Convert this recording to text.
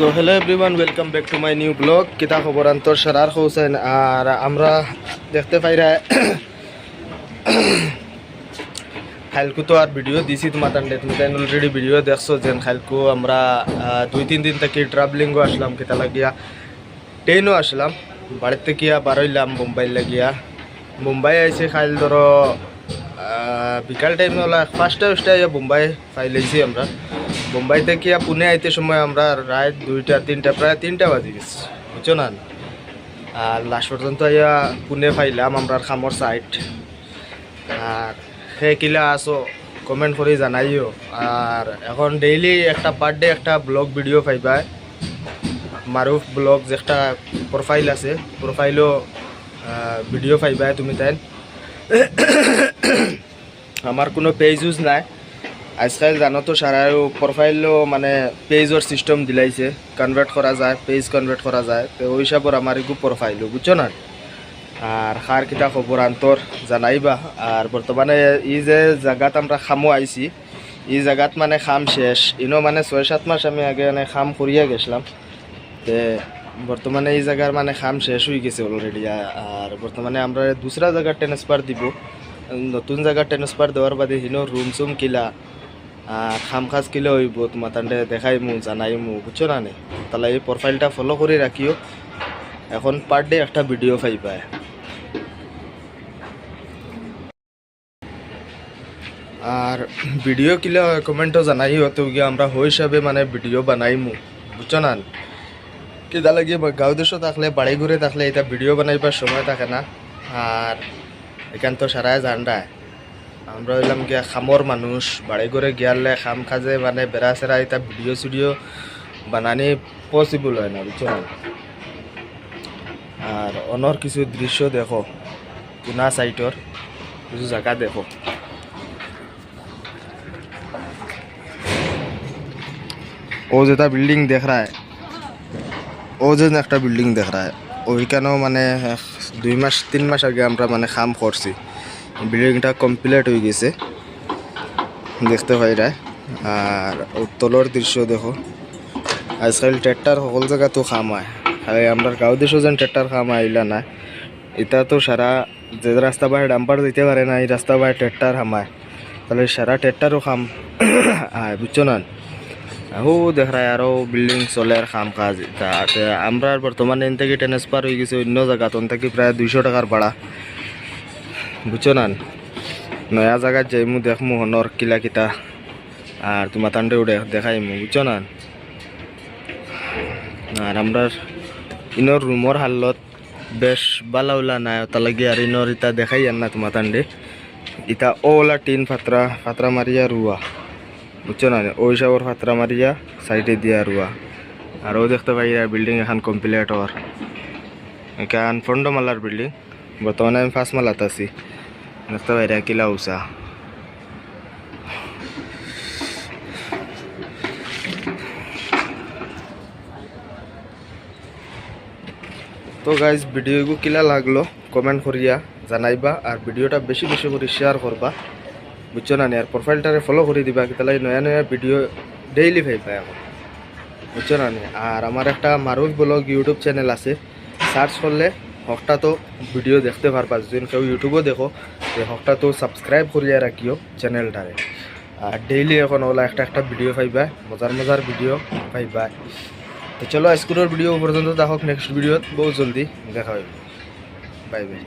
So hello everyone, welcome back to my new blog. কিতা খবর আন্তর সারার হোসেন। আর আমরা দেখতে পাইরা খালকু তো আর ভিডিও দিছি তোমার তান্ডে, তুমি তাই অলরেডি ভিডিও দেখছো যেন খালকু আমরা 2-3 দিন থেকে ট্রাভেলিংও আসলাম, কিতা লাগিয়া ট্রেনও আসলাম, বাড়ির থেকে বারইলাম মুম্বাই লাগিয়া। মুম্বাই আইসি খাইল ধরো বিকাল টাইম হলো 5টা মুম্বাই ফাইলাইছি আমরা। মুম্বাই থেকে পুনে আইতে সময় আমরা রাত 2টা-3টা প্রায় 3টা বাজে গেছি, বুঝছো না। আর লাস্ট পর্যন্ত আইয়া পুনে ফাইলাম আমরা খামর সাইড। আর সে কিলা আসো কমেন্ট করে জানাইও। আর এখন ডেইলি একটা পার ডে একটা ব্লগ ভিডিও পাইবা। মারুফ ব্লগ যে একটা প্রোফাইল আছে, প্রোফাইলও ভিডিও পাইবা তুমি তাই। আমার কোনো পেজ ইউজ নাই আজকাল, জানো তো সারাও প্রোফাইলও মানে পেজর সিস্টেম দিলাইছে, কনভার্ট করা যায়, পেজ কনভার্ট করা যায়। তো ওই হিসাবে আমার এগু প্রোফাইলও, বুঝছো না। আর খার কিতা খবর আন্তর জানাইবা। আর বর্তমানে এই যে জায়গাত আমরা খামো আইছি, এই জায়গাত মানে খাম শেষ ইনো মানে 6-7 মাস আমি আগে মানে খাম করিয়া গেছিলাম। তে বর্তমানে এই জায়গার মানে খাম শেষ হয়ে গেছে অলরেডি। আর বর্তমানে আমরা দুসরা জায়গার ট্রান্সফার দিব, নতুন জায়গার ট্রান্সফার দেওয়ার বাদে হিনো রুম সুম কিলা আর খাম খাজ কিলা হইব তোমার তান্ডে দেখাইমু জানাইমু, বুঝছো না নে। তাহলে এই প্রোফাইলটা ফলো করে রাখিও, এখন পার ডে একটা ভিডিও পাইবা। আর ভিডিও কিলা কমেন্টও জানাইও, তো গিয়ে আমরা ওই হিসাবে মানে ভিডিও বানাইমু, বুঝছো না। কিদা লাগে গাঁও দেশও থাকলে বাড়ি ঘুরে থাকলে এটা ভিডিও বানাইবার সময় থাকে না। আর এখান তো সারাই জানডায় আমরা হইলাম গিয়া খামর মানুষ, বাড়ি ঘরে গিয়ালে খাম খাজে মানে বেড়া সেরা এটা ভিডিও সিডিও বানানি পসিবল হয় না, বুঝছো না। আর অনর কিছু দৃশ্য দেখো, পুনা সাইটর কিছু জায়গা দেখো। ও যেটা বিল্ডিং দেখ রা ও যে একটা বিল্ডিং দেখ রা ওইখানেও মানে 2-3 মাস আগে আমরা মানে খাম করছি, বিল্ডিংটা কমপ্লিট হয়ে গেছে দেখতে পাইরা। আর তলর দৃশ্য দেখো, আজকাল ট্রেক্টর সকল জায়গা তো খাম হয়, খালি আমরা গাঁও দেশও যেন ট্রেক্টর খাম আইলা না। এটা তো সারা যে রাস্তা বাইরে ডাম্পার দিতে পারে না, এই রাস্তা বাইরে ট্রেক্টর খামায়, তাহলে সারা ট্রেক্টরও খাম আয়, বুঝছো না। ও দেখ রা আরও বিল্ডিং চলে আর খাম কাজ। আমরা বর্তমানে এন থেকে ট্রান্সফার হয়ে গেছে অন্য জায়গা, তখন থেকে প্রায় 200 টাকার ভাড়া, বুঝছো না। নয়া জায়গায় যাইমু দেখমু হনর কিলা কিতা, আর তোমার তান্ডেও দেখাইমু, বুঝছো না। আর আমরা ইনর রুমর হালত বেশ বালাউলা নাই, তার লাগে আর ইনর ইটা দেখাই আর না তোমার তান্ডে। ইটা ওলা টিন ফাতরা মারিয়া রুয়া, বুঝছো না, ওই সবর ফাতরা মারিয়া সাইডে দিয়া রুয়া। আর ও দেখতে পাই বিল্ডিং এখন কমপ্লিট হওয়ার, এখান ফন্ডমালার বিল্ডিং। বর্তমানে আমি 5 মালাত আছি, দেখতে পাই কিলা উষা। তো গাইজ ভিডিওগু কিলা লাগলো কমেন্ট করিয়া জানাইবা। আর ভিডিওটা বেশি বেশি করে শেয়ার করবা, বুঝছো না। আর প্রোফাইলটারে ফলো করে দিবা, তাহলে নয়া নয়া ভিডিও ডেইলি পাইবা এখন, বুঝছো না। আর আমার একটা মারুফ ব্লগ ইউটিউব চ্যানেল আছে, সার্চ করলে হকটা তো ভিডিও দেখতে পারবা। যদি কেউ ইউটিউবও দেখো হকটা তো সাবস্ক্রাইব করিয়া রাখিও চ্যানেলটারে। আর ডেইলি এখন ওলা একটা ভিডিও পাইবা, মজার ভিডিও পাইবা। তো চলো স্কুলের ভিডিও পর্যন্ত দেখো, নেক্সট ভিডিওত বহুত জলদি দেখা হইব। Bye bye.